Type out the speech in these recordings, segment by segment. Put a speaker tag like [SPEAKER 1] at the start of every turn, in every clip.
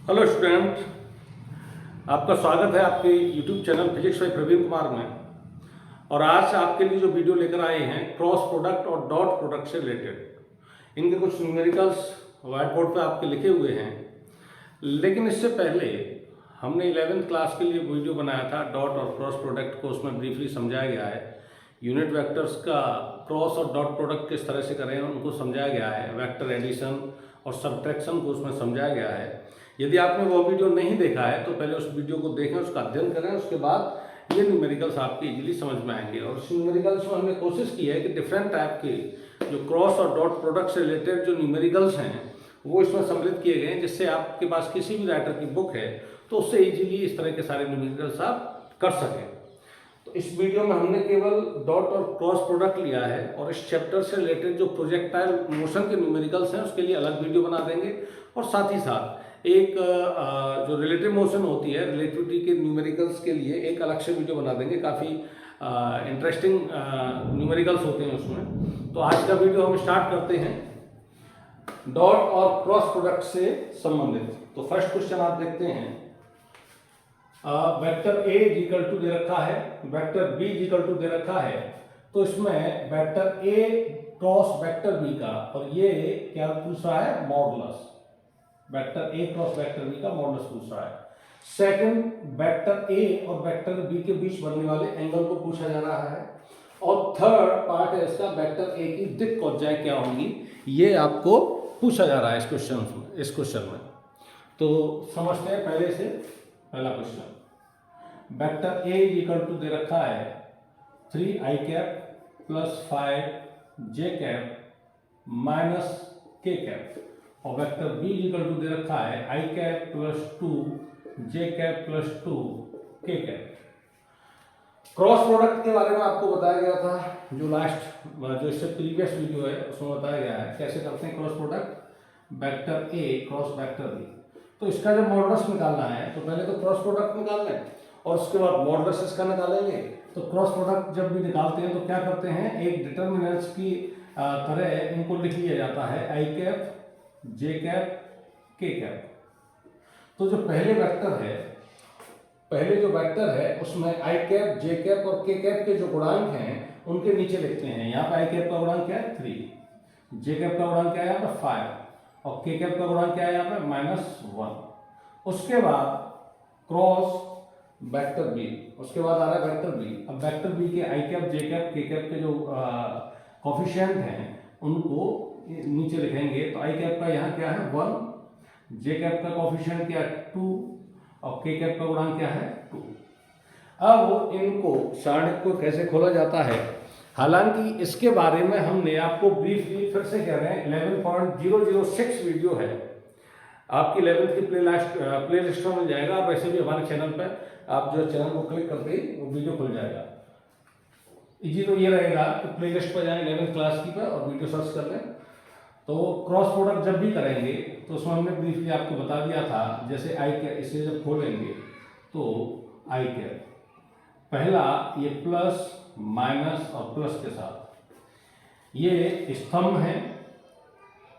[SPEAKER 1] Hello student, आपका स्वागत है आपके YouTube channel physics by Praveen Kumar में। और आज आपके लिए जो वीडियो लेकर आए हैं क्रॉस प्रोडक्ट और डॉट प्रोडक्ट से रिलेटेड। इनके कुछ न्यूमेरिकल्स व्हाइट बोर्ड पर आपके लिखे हुए हैं, लेकिन इससे पहले हमने 11th क्लास के लिए वीडियो बनाया था डॉट और क्रॉस प्रोडक्ट को। उसमें ब्रीफली समझाया गया है यूनिट वेक्टर्स का क्रॉस और डॉट प्रोडक्ट किस तरह से करें उनको समझाया गया है। वेक्टर एडिशन और सब्ट्रैक्शन को उसमें समझाया गया है। यदि आपने वो वीडियो नहीं देखा है तो पहले उस वीडियो को देखें, उसका अध्ययन करें, उसके बाद ये न्यूमेरिकल्स आपके इजीली समझ में आएंगे। और इस न्यूमेरिकल्स में हमने कोशिश की है कि डिफरेंट टाइप के जो क्रॉस और डॉट प्रोडक्ट से रिलेटेड जो न्यूमेरिकल्स हैं वो इसमें सम्मिलित किए गए हैं, जिससे आपके पास किसी भी राइटर की बुक है तो उससे इजीली इस तरह के सारे न्यूमेरिकल्स आप कर सकें। तो इस वीडियो में हमने केवल डॉट और क्रॉस प्रोडक्ट लिया है, और इस चैप्टर से रिलेटेड जो प्रोजेक्टाइल मोशन के न्यूमेरिकल्स हैं उसके लिए अलग वीडियो बना देंगे। और साथ ही साथ एक जो रिलेटिव मोशन होती है, रिलेटिविटी के न्यूमेरिकल्स के लिए एक अलग से वीडियो बना देंगे। काफ़ी इंटरेस्टिंग न्यूमेरिकल्स होते हैं उसमें। तो आज का वीडियो हम स्टार्ट करते हैं डॉट और क्रॉस प्रोडक्ट से संबंधित। तो फर्स्ट क्वेश्चन आप देखते हैं, वेक्टर ए इक्वल टू दे रखा है, वेक्टर बी इक्वल टू दे रखा है। तो इसमें vector A cross vector B का, और ये क्या पूछ रहा है, modulus. Vector A cross vector B का मॉडुलस पूछ रहा है। सेकंड, वेक्टर ए और वेक्टर बी के बीच बनने वाले एंगल को पूछा जा रहा है। और थर्ड पार्ट है इसका, वेक्टर ए की दिक् कोज्जाएं क्या होंगी, ये आपको पूछा जा रहा है इस क्वेश्चन में। तो समझते हैं पहले से पहला question. Vector A equal to दे रखा है 3i cap plus 5j cap minus k cap, और वेक्टर बी इक्वल टू दे रखा है i cap plus 2j cap plus 2k cap. Cross product के बारे में आपको बताया गया था, जो इससे प्रीवियस वीडियो है उसमें बताया गया है कैसे करते हैं cross product vector A cross vector B. तो इसका जब मॉडुलस निकालना है तो पहले तो क्रॉस प्रोडक्ट निकाल लें और उसके बाद मॉडुलस इसका निकालेंगे। तो क्रॉस प्रोडक्ट जब भी निकालते हैं तो क्या करते हैं, एक डिटर्मिनेंट्स की तरह इनको लिख लिया जाता है, आई कैप जे कैप के कैप। तो जो पहले जो वेक्टर है उसमें आई कैप जे कैप और के कैप के जो गुणांक हैं उनके नीचे लिखते हैं। यहाँ पे आई कैप का गुणांक क्या है 3, जे कैप का गुणांक क्या है यहाँ पे 5, और के कैप का गुणांक क्या है यहाँ पे -1। उसके बाद क्रॉस वेक्टर बी, उसके बाद आ रहा है वेक्टर बी। अब वेक्टर बी के आई कैप जे कैप के कैप के जो कोफिशिएंट हैं उनको नीचे लिखेंगे। तो आई कैप का यहाँ क्या है 1, जे कैप का कोफिशिएंट क्या है 2, और के कैप का गुणांक क्या है 2। अब इनको सारणिक को कैसे खोला जाता है, हालांकि इसके बारे में हमने आपको ब्रीफली फिर से कह रहे हैं 11.006 वीडियो है आपकी 11th की प्ले लिस्ट में मिल जाएगा। आप वैसे भी हमारे चैनल पर आप जो चैनल को क्लिक करते ही वो वीडियो खुल जाएगा। इजी तो ये रहेगा कि प्ले लिस्ट पर जाएं 11th क्लास की पर और वीडियो सर्च कर लें। तो क्रॉस प्रोडक्ट जब भी करेंगे तो उसमें हमने ब्रीफली आपको बता दिया था, जैसे आई कैप इसे जब खोलेंगे तो आई कैप पहला ये प्लस माइनस और प्लस के साथ ये स्तंभ है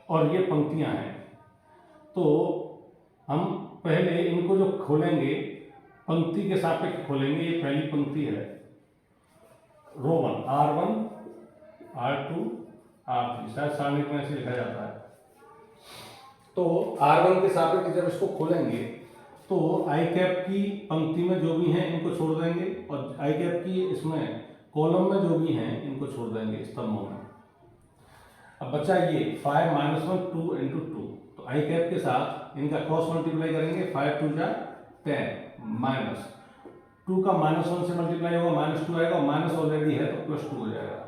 [SPEAKER 1] और ये पंक्तियां हैं। तो हम पहले इनको जो खोलेंगे पंक्ति के सापेक्ष खोलेंगे। ये पहली पंक्ति है रो 1, R1 R2 R3, शायद सामने में ऐसे लिखा जाता है। तो R1 के सापेक्ष जब इसको खोलेंगे तो आई कैप की पंक्ति में जो भी हैं इनको छोड़ देंगे, और आई कैप की इसमें कॉलम में जो भी हैं इनको छोड़ देंगे स्तंभों में। अब बचा ये 5 -1 2 × 2। तो आई कैप के साथ इनका क्रॉस मल्टीप्लाई करेंगे, 5 2 जा 10 माइनस 2 का -1 से मल्टीप्लाई होगा -2 आएगा, माइनस ऑलरेडी है तो +2 हो जाएगा।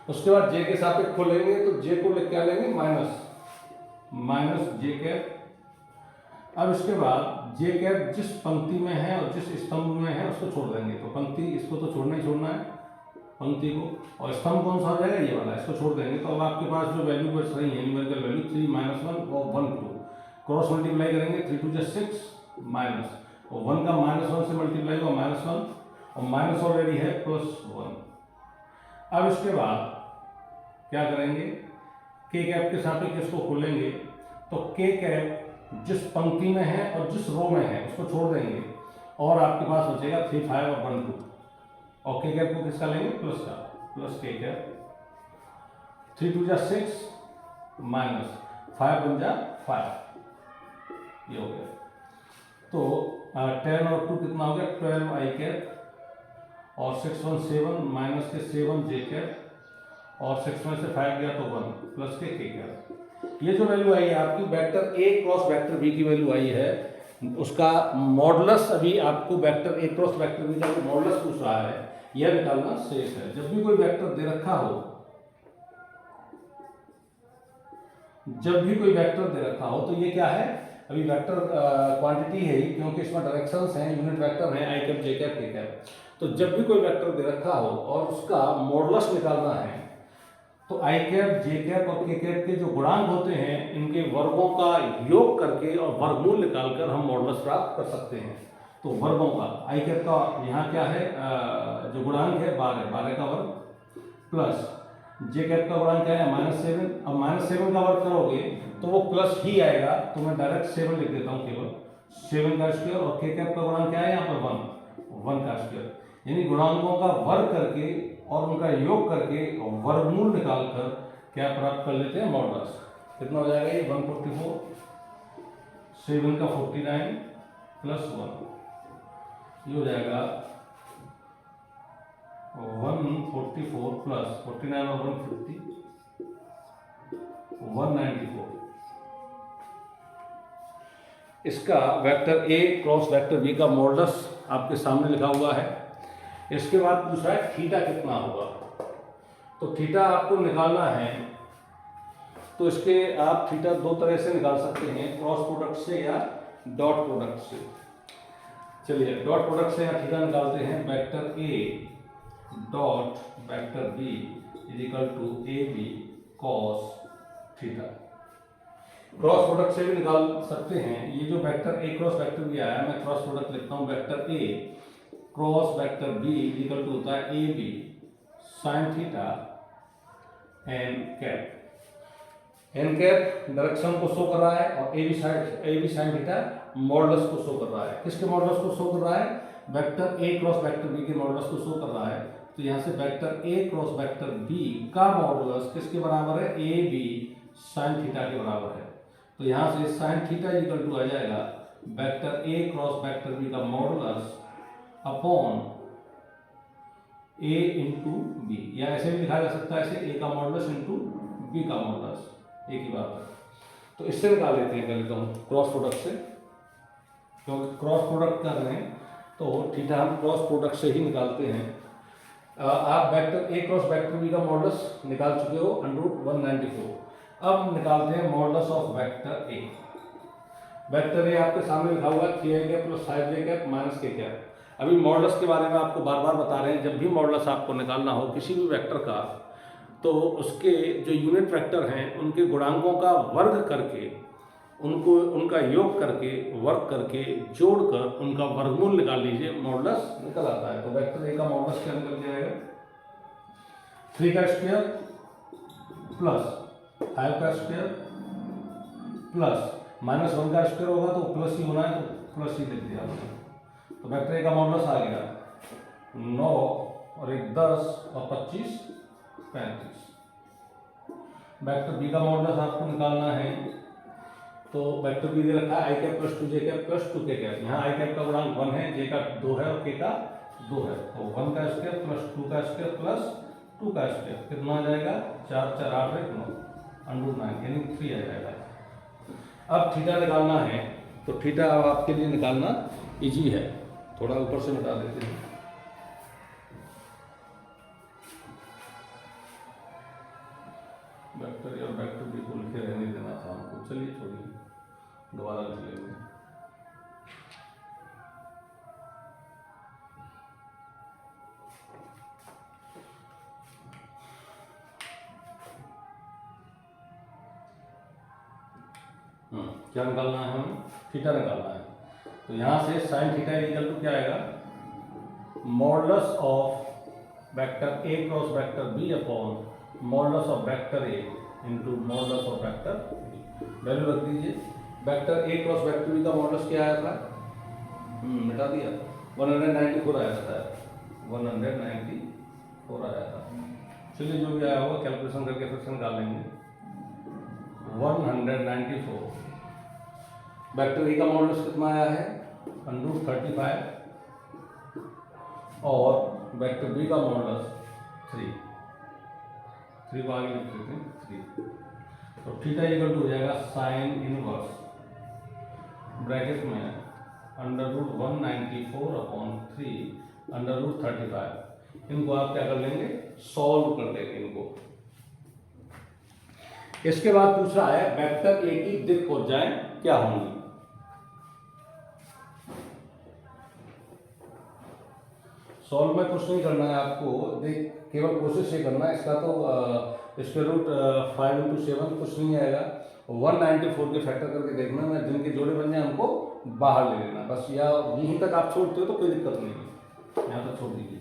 [SPEAKER 1] उसके बाद जे के सापेक्ष खोलेंगे तो जे को क्या लेंगे माइनस जे कैप। अब इसके बाद जे कैप जिस पंक्ति में है और जिस स्तंभ में है उसको छोड़ देंगे। तो पंक्ति इसको तो छोड़ना ही छोड़ना है पंक्ति को, और स्तंभ कौन सा हो जाएगा ये वाला, इसको छोड़ देंगे। तो अब आपके पास जो वैल्यू बच रही है न्यूमेरिकल वैल्यू 3 -1 और 1 2, क्रॉस मल्टीप्लाई करेंगे 3 2 जा 6 माइनस, और 1 का -1 से मल्टीप्लाई होगा -1, और माइनस ऑलरेडी है +1। अब इसके बाद क्या करेंगे, के कैप के सापेक्ष इसको खोलेंगे तो के कैप जिस पंक्ति में है और जिस रो में है उसको छोड़ देंगे और आपके पास बचेगा 3, 5 और 1, 2 और के कैप को किसका लेंगे? प्लस का, प्लस के कैप। 3 2 जा 6 माइनस 5 1 जा 5, ये हो गया। तो 10 और 2 कितना हो गया? 12 आई कैप और 6 1 7 माइनस के 7 जे कैप और 6 में से 5 गया तो 1 प्लस के कैप। ये जो वैल्यू आई है आपकी vector A cross vector B की वैल्यू आई है, उसका मॉडुलस अभी आपको vector A cross vector B का मॉडुलस पूछ रहा है, यह निकालना शेष है। जब भी कोई वेक्टर दे रखा हो, जब भी कोई वेक्टर दे रखा हो तो ये क्या है? अभी वेक्टर क्वांटिटी है ही, क्योंकि इसमें डायरेक्शंस हैं, यूनिट वेक्टर हैं, आई कैप जे कैप के कैप। तो जब भी कोई वेक्टर दे रखा हो और उसका मॉडुलस निकालना है तो आई कैप जे कैप और के कैप के जो गुणांक होते हैं इनके वर्गों का योग करके और वर्गमूल निकालकर हम मॉडुलस प्राप्त कर सकते हैं। तो वर्गों का आई कैप का यहाँ क्या है? जो गुणांक है 12, 12 का वर्ग प्लस जे कैप का गुणांक क्या है? -7। अब -7 का वर्ग करोगे तो वो प्लस ही आएगा, तो मैं डायरेक्ट 7 लिख देता हूँ, केवल 7 का स्क्वायर। और के कैप का गुणांक क्या है यहाँ पर? 1 का स्क्वायर। यानी गुणांकों का वर्ग करके और उनका योग करके वर्गमूल निकालकर क्या प्राप्त कर लेते हैं? मॉडुलस। कितना हो जाएगा ये? 144, 7 का 49 प्लस 1, ये हो जाएगा 144 प्लस 49 और 150, 194। इसका vector A cross vector B का मॉडुलस आपके सामने लिखा हुआ है। इसके बाद दूसरा है थीटा कितना होगा। तो थीटा आपको निकालना है तो इसके आप थीटा दो तरह से निकाल सकते हैं, क्रॉस प्रोडक्ट से या डॉट प्रोडक्ट से। चलिए डॉट प्रोडक्ट से या थीटा निकालते हैं। Vector A dot vector B is equal to A B cos theta. Cross product से भी निकाल सकते हैं। ये जो vector A cross vector B आया, मैं क्रॉस प्रोडक्ट लिखता हूँ। Vector A cross vector B equal to होता है A B sine theta N cap. N cap direction को शो कर रहा है और A B sine theta modulus को शो कर रहा है। किसके मॉडुलस को शो कर रहा है? Vector A cross vector B के मॉडुलस को शो कर रहा है। तो यहाँ से vector A cross vector B का मॉडुलस किसके बराबर है? ए बी साइन थीटा के बराबर है। तो यहाँ से साइन थीटा इक्वल टू आ जाएगा vector A cross vector B का modulus upon A into B, या ऐसे भी लिखा जा सकता है, ऐसे ए का मॉडुलस इंटू बी का मॉडुलस, एक ही बात है। तो इससे निकाल लेते हैं पहले तो हम क्रॉस प्रोडक्ट से, क्योंकि क्रॉस प्रोडक्ट कर रहे हैं तो थीटा हम क्रॉस प्रोडक्ट से ही निकालते हैं। आप vector A cross vector B का मॉडुलस निकाल चुके हो √194। अब निकालते हैं modulus of vector A. Vector A आपके सामने लिखा हुआ है 3 कैप प्लस 5 जे कैप माइनस के कैप। अभी मॉडुलस के बारे में आपको बार बार बता रहे हैं, जब भी मॉडुलस आपको निकालना हो किसी भी वेक्टर का, तो उसके जो यूनिट वेक्टर हैं उनके गुणांकों का वर्ग करके, उनको उनका योग करके, वर्ग करके, जोड़कर उनका वर्गमूल निकाल लीजिए, मॉडुलस निकल आता है। तो वेक्टर ए का मॉडुलस क्या निकल के आएगा? 3 का स्क्वायर प्लस 5 का स्क्वायर प्लस -1 का स्क्वायर होगा तो प्लस ही होना है, तो प्लस ही लिख दिया। तो वेक्टर ए का मॉडुलस आ गया 9 और 1 10 और 25 35। वेक्टर बी का मॉडुलस आपको निकालना है तो वेक्टर बी दे रखा है आई कैप प्लस 2 जे कैप प्लस 2 के कैप। यहाँ आई कैप का गुणांक 1 है, जे का 2 है और के का 2 है। तो 1 का स्क्वायर प्लस 2 का स्क्वायर प्लस 2 का स्क्वायर कितना आ जाएगा? 4 4 8 1 9 √9 यानी 3 आ जाएगा। अब थीटा निकालना है तो थीटा अब आपके लिए निकालना इजी है। थोड़ा ऊपर से मिटा देते हैं। वेक्टर ए और वेक्टर बी को लिखे रहने देना था हमको, चलिए छोड़िए, दोबारा लिख लेंगे। क्या निकालना है? हमें थीटा निकालना है। तो यहाँ से साइन थीटा इक्वल टू क्या आएगा? Modulus of vector A cross vector B upon modulus of vector A into modulus of vector B. Value रख दीजिए vector A cross vector B का मॉडल्स क्या आया था? मिटा दिया, 194 आया था, 194 आया था। चलिए जो भी आया होगा कैलकुलेशन करके फिर से निकाल लेंगे। 194 वेक्टर ए का मॉडल्स कितना आया है? √35 और वेक्टर बी का मॉडल्स 3 को आगे लिख देते हैं 3। तो थीटा इक्वल टू हो जाएगा साइन इनवर्स ब्रैकेट में √194/3 √35। इनको आप क्या कर लेंगे? सॉल्व कर लेंगे इनको। इसके बाद पूछ रहा है वेक्टर ए की दिक्कोजाएं क्या होंगी। सॉल्व में कुछ नहीं करना है आपको, केवल कोशिश ये करना है। इसका तो √5 × 7 कुछ नहीं आएगा, 194 के फैक्टर करके देखना है, जिनके जोड़े बन जाए हमको बाहर ले लेना बस। या यहीं तक आप छोड़ते हो तो कोई दिक्कत नहीं है, यहाँ तक छोड़ दीजिए।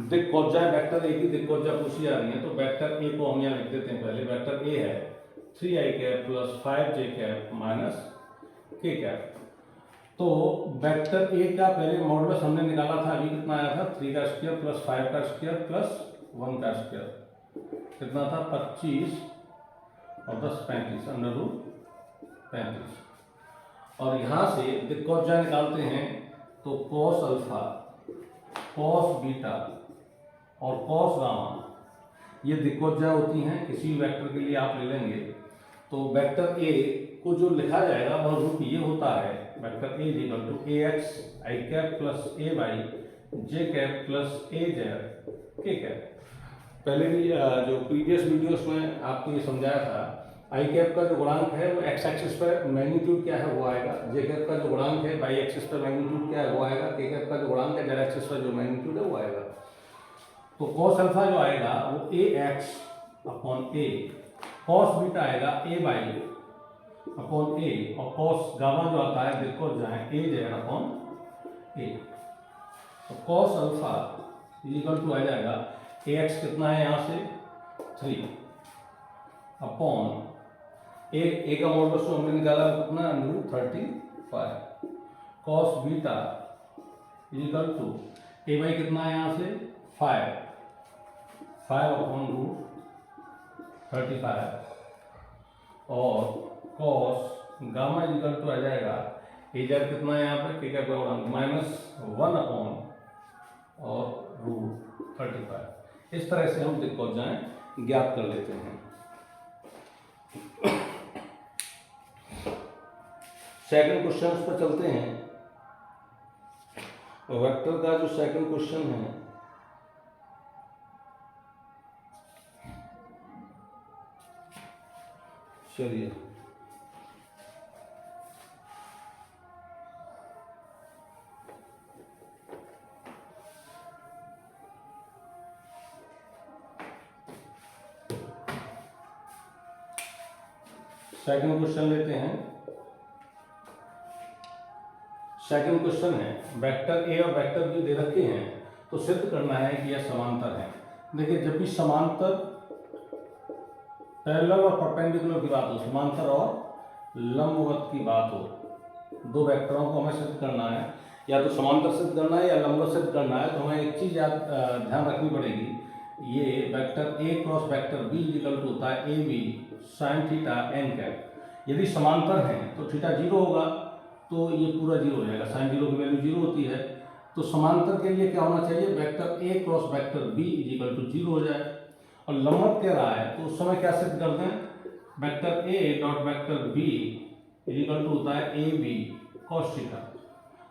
[SPEAKER 1] दिक्कोजाएं वेक्टर ए की दिक्कोजा पूछी जा रही है, तो वेक्टर ए को हम यहाँ लिख देते हैं। पहले वेक्टर ए है 3i cap + 5j cap - k cap. तो वेक्टर ए का पहले मॉडुलस हमने निकाला था, अभी कितना आया था? 3 का स्क्वायर + 5 का स्क्वायर + 1 का स्क्वायर, कितना था? 25 और 10 35 √35। और यहाँ से दिक्कोजा निकालते हैं तो cos अल्फा, cos बीटा और cos गामा, ये दिक्कोजा होती हैं। किसी भी वेक्टर के लिए आप ले लेंगे तो वेक्टर ए को जो लिखा जाएगा वह रूप ये होता है, vector A equal to ax i cap + ay j cap + az k cap. पहले भी जो प्रीवियस वीडियोस में आपको ये समझाया था, आई कैप का जो गुणांक है वो एक्स एक्सिस पर मैग्नीट्यूड क्या है वो आएगा, जे कैप का जो गुणांक है वाई एक्सिस पर मैग्नीट्यूड क्या है वो आएगा, के कैप का जो गुणांक है जेड एक्सिस पर जो मैग्नीट्यूड है वो आएगा। तो cos अल्फा जो आएगा वो ax/a, cos बीटा आएगा ay/a, और cos गामा जो आता है दिक्कोजाएं az/a। तो cos अल्फा इक्वल टू आ जाएगा ax कितना है यहाँ से 3 अपॉन ए का मॉडुलस तो हमने निकाला कितना √35। cos beta equal to ay कितना है यहाँ से 5 √35 और cos गामा इक्वल टू आ जाएगा az कितना है यहाँ पे k का गुणांक -1 अपॉन और √35। इस तरह से हम दिक्कोजाएं ज्ञात कर लेते हैं। सेकंड क्वेश्चन पर चलते हैं। वेक्टर का जो सेकंड क्वेश्चन है, चलिए सेकंड क्वेश्चन लेते हैं। सेकंड क्वेश्चन है वेक्टर ए और वेक्टर बी दे रखे हैं, तो सिद्ध करना है कि यह समांतर है। देखिए जब भी समांतर, पैरेलल और परपेंडिकुलर की बात हो, समांतर और लंबवत की बात हो, दो वेक्टरों को हमें सिद्ध करना है, या तो समांतर सिद्ध करना है या लंबवत सिद्ध करना है, तो हमें एक चीज ध्यान रखनी पड़ेगी। ये vector A cross vector B equal to होता है ab sin theta n cap. यदि समांतर हैं तो थीटा 0 होगा, तो ये पूरा 0 हो जाएगा, sin 0 की वैल्यू 0 होती है। तो समांतर के लिए क्या होना चाहिए? Vector A cross vector B equal to 0 हो जाए। और लंबवत कह रहा है तो उस समय क्या सिद्ध करते हैं? Vector A dot vector B equal to होता है ab cos थीटा।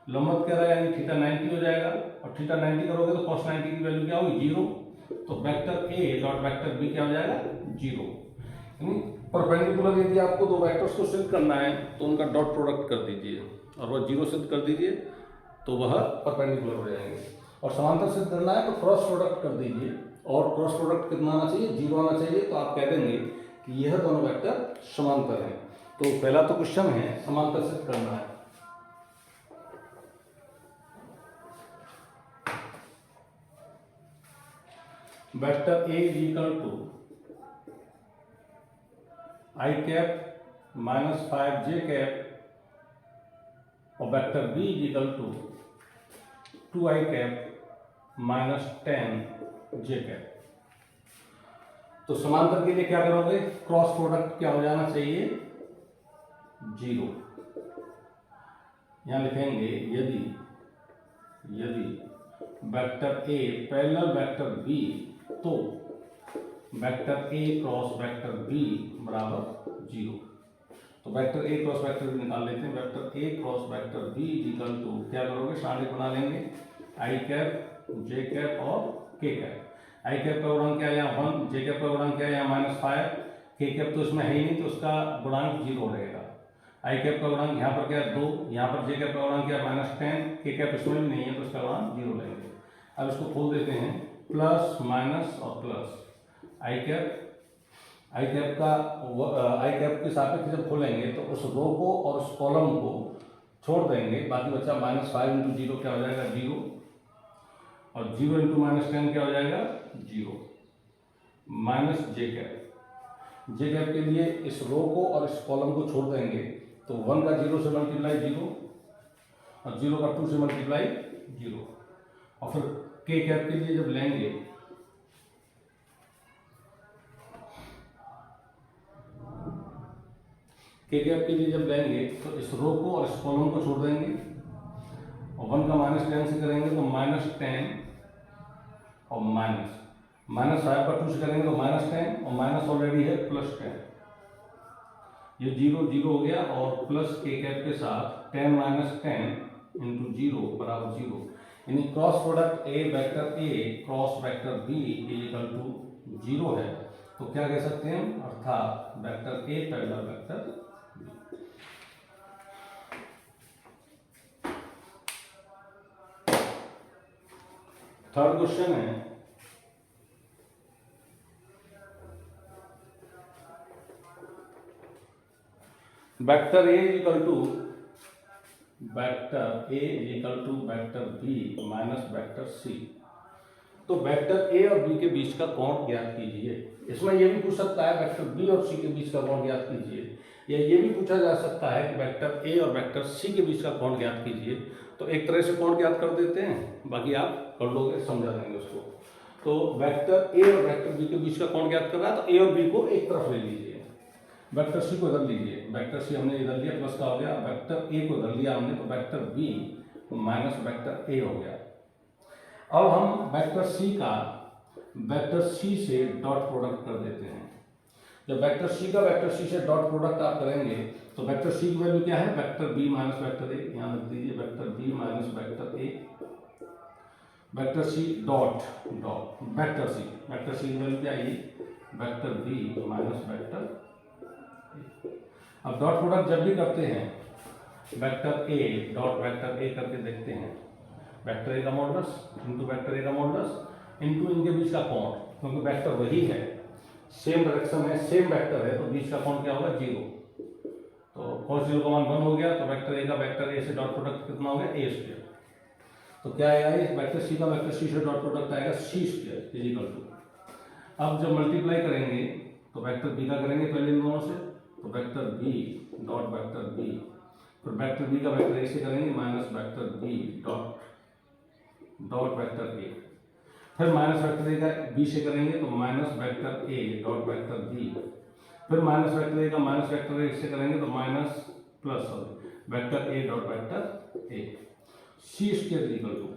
[SPEAKER 1] लंबवत कह रहा है यानी थीटा 90 हो जाएगा, और थीटा 90 करोगे तो cos 90 की वैल्यू क्या होगी? 0। तो vector A dot vector B क्या हो जाएगा? 0। परपेंडिकुलर यदि आपको दो वेक्टर्स को सिद्ध करना है तो उनका डॉट प्रोडक्ट कर दीजिए, और वह 0 सिद्ध कर दीजिए तो वह परपेंडिकुलर हो जाएंगे। और समांतर सिद्ध करना है तो क्रॉस प्रोडक्ट कर दीजिए, और क्रॉस प्रोडक्ट कितना आना चाहिए? 0 आना चाहिए। तो आप कह देंगे कि यह दोनों वेक्टर समांतर हैं। तो पहला तो क्वेश्चन है समांतर सिद्ध करना है। Vector A equal to I cap minus 5 J cap और vector B is equal to 2 I cap minus 10 J cap. तो समांतर के लिए क्या करोगे, क्रॉस प्रोडक्ट क्या हो जाना चाहिए, 0। यहां लिखेंगे यदि vector A parallel vector B तो vector A cross vector B बराबर 0। तो vector A cross vector B निकाल लेते हैं। Vector A cross vector B equal to क्या करोगे, शार्ट बना लेंगे, आई कैप जे कैप और के कैप। आई कैप का गुणांक क्या है यहाँ 1, जे कैप का गुणांक क्या है यहाँ -5, के कैप तो इसमें है ही नहीं तो उसका गुणांक 0 रहेगा। आई कैप का गुणांक यहाँ पर क्या है 2, यहाँ पर जे कैप का गुणांक क्या है -10, के कैप इसमें भी नहीं है तो उसका गुणांक 0 लेंगे। अब इसको खोल देते हैं, प्लस माइनस और प्लस आई कैप के सापेक्ष जब खोलेंगे तो उस रो को और उस कॉलम को छोड़ देंगे, बाकी बचा -5 इंटू 0 क्या हो जाएगा 0 और 0 इंटू -10 क्या हो जाएगा 0 माइनस जे कैप के लिए इस रो को और इस कॉलम को छोड़ देंगे तो 1 का 0 से मल्टीप्लाई 0 और 0 का 2 से मल्टीप्लाई 0 और फिर के कैप के लिए जब लेंगे के कैप के लिए जब लेंगे तो इस रो को और इस कॉलम को छोड़ देंगे और 1 का -10 से करेंगे तो -10 और -5 का 2 से करेंगे तो -10 और माइनस ऑलरेडी है +10। ये 0 0 हो गया और प्लस के कैप के साथ 10 - 10 इंटू 0 बराबर 0। यानी cross product A cross vector B equal to 0 है। तो क्या कह सकते हैं, अर्थात vector A parallel vector B. Third question है, vector A equal to vector B minus vector C. तो वेक्टर ए और बी के बीच का कोण ज्ञात कीजिए। इसमें यह भी पूछ सकता है वेक्टर बी और सी के बीच का कोण ज्ञात कीजिए, या ये भी पूछा जा सकता है कि वेक्टर ए और वेक्टर सी के बीच का कोण ज्ञात कीजिए। तो एक तरह से कोण ज्ञात कर देते हैं, बाकी आप कर लोगे, समझा देंगे उसको। तो वेक्टर ए और वेक्टर बी के बीच का कोण ज्ञात कर रहा है तो ए और बी को एक तरफ ले लीजिए, वेक्टर सी को इधर लीजिए। वेक्टर सी हमने इधर लिया, प्लस का हो गया, वेक्टर ए को इधर लिया हमने तो vector B minus vector A हो गया। अब हम वेक्टर सी से डॉट प्रोडक्ट कर देते हैं। जब वेक्टर सी से डॉट प्रोडक्ट आप करेंगे तो वेक्टर सी की वैल्यू क्या है, vector B minus vector A. यहाँ लिख दीजिए vector B minus vector A, vector C dot vector C की वैल्यू क्या है, वेक्टर बी माइनस वेक्टर। अब डॉट प्रोडक्ट जब भी करते हैं vector A dot vector A करके देखते हैं, वेक्टर ए का मॉडुलस इंटू वेक्टर ए का मॉडुलस इंटू इनके बीच का कोण, क्योंकि वेक्टर वही है, सेम डायरेक्शन है, सेम वेक्टर है, तो बीच का कोण क्या होगा 0। तो cos 0 का मान 1 हो गया, तो वेक्टर ए का वेक्टर ए से डॉट प्रोडक्ट कितना हो गया a²। तो क्या आएगा, वेक्टर सी का वेक्टर सी से डॉट प्रोडक्ट आएगा c² इज इक्वल टू। अब जब मल्टीप्लाई करेंगे तो वेक्टर बी का करेंगे पहले इन दोनों से, तो vector B dot vector B, फिर वेक्टर बी का वेक्टर ए से करेंगे minus vector B dot vector A, फिर माइनस वेक्टर ए का बी से करेंगे तो minus vector A dot vector B, फिर माइनस वेक्टर ए का माइनस वेक्टर ए से करेंगे तो minus plus vector A dot vector A. c² equal to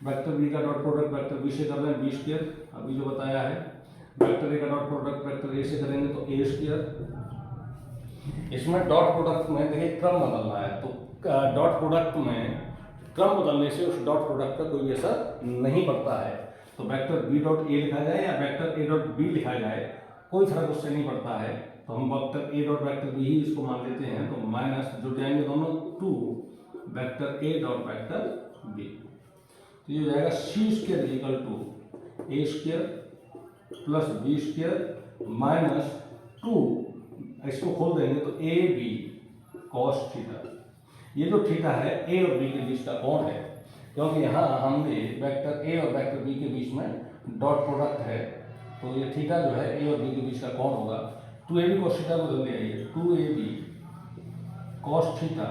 [SPEAKER 1] vector B का डॉट प्रोडक्ट वेक्टर बी से कर रहे हैं b², अभी जो बताया है, वेक्टर ए का डॉट प्रोडक्ट वेक्टर ए से करेंगे तो a²। इसमें डॉट प्रोडक्ट में देखिए क्रम बदलना है, तो डॉट प्रोडक्ट में क्रम बदलने से उस डॉट प्रोडक्ट का कोई असर नहीं पड़ता है। तो वेक्टर बी डॉट ए लिखा जाए या वेक्टर ए डॉट बी लिखा जाए, कोई फर्क उससे नहीं पड़ता है। तो हम vector A dot vector B ही इसको मान लेते हैं, तो माइनस जुड़ जाएंगे दोनों 2 vector A dot vector B. तो ये हो जाएगा c² equal to a² plus b² minus 2, इसको खोल देंगे तो ए बी कॉस थीटा। ये जो थीटा है ए और बी के बीच का कोण है, क्योंकि यहाँ हमने वेक्टर ए और वेक्टर बी के बीच में डॉट प्रोडक्ट है, तो ये थीटा जो है ए और बी के बीच का कोण होगा 2ab cos थीटा को जल्दी आइए, 2ab cos थीटा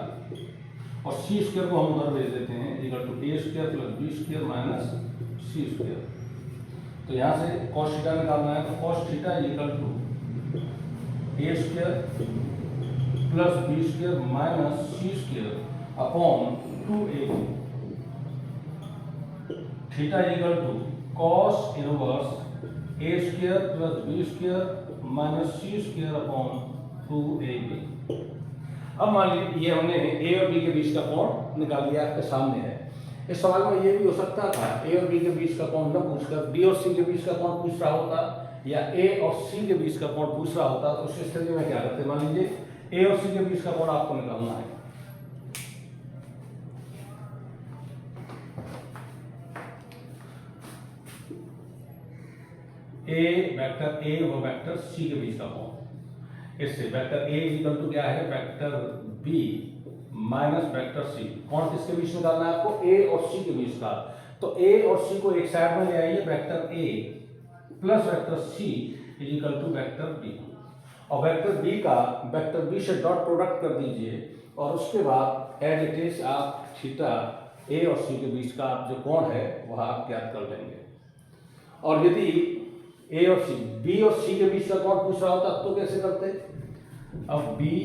[SPEAKER 1] और सी स्क्वायर को हम उधर भेज देते हैं equal to A square plus B square minus C square. तो यहाँ से cos थीटा निकालना है, तो cos theta equal to A square plus B square minus C square upon 2ab। Theta equal to cos inverse A square plus B square minus C square upon 2ab। अब मान लीजिए ये हमने ए और B के बीच का कोण निकाल लिया, आपके सामने है। इस सवाल में ये भी हो सकता था ए और बी के बीच का कोण न पूछकर बी और सी के बीच का कोण पूछ रहा होता, या ए और सी के बीच का कोण पूछ रहा होता। तो उस स्थिति में क्या करते, मान लीजिए ए और सी के बीच का कोण आपको निकालना है। ए वेक्टर ए और वेक्टर सी के बीच का कोण, इससे वेक्टर ए इक्वल टू क्या है, vector B minus vector C. कौन किसके बीच निकालना है आपको, ए और सी के बीच का। तो ए और सी को एक साइड में ले आइए, vector A plus vector C equal to vector B, और वेक्टर बी का वेक्टर बी से डॉट प्रोडक्ट कर दीजिए, और उसके बाद एज इट इज आप थीटा ए और सी के बीच का जो कोण है वह आप ज्ञात कर लेंगे। और यदि ए और सी, बी और सी के बीच का कोण पूछ रहा होता तो कैसे करते, अब बी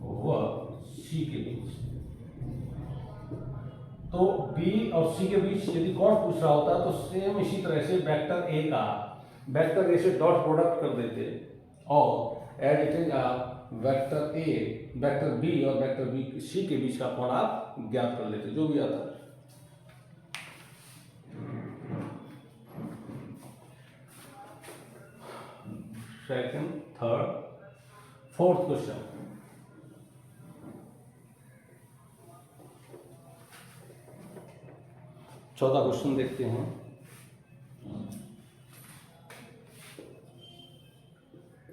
[SPEAKER 1] व सी के बीच, तो बी और सी के बीच यदि कोण पूछ रहा होता तो सेम इसी तरह से वेक्टर ए का वेक्टर ए से डॉट प्रोडक्ट कर देते, और एज इट इज आप वेक्टर ए, वेक्टर बी और वेक्टर बी सी के बीच का कोण आप ज्ञात कर लेते, जो भी आता है। Second, third, fourth question. चौथा क्वेश्चन देखते हैं।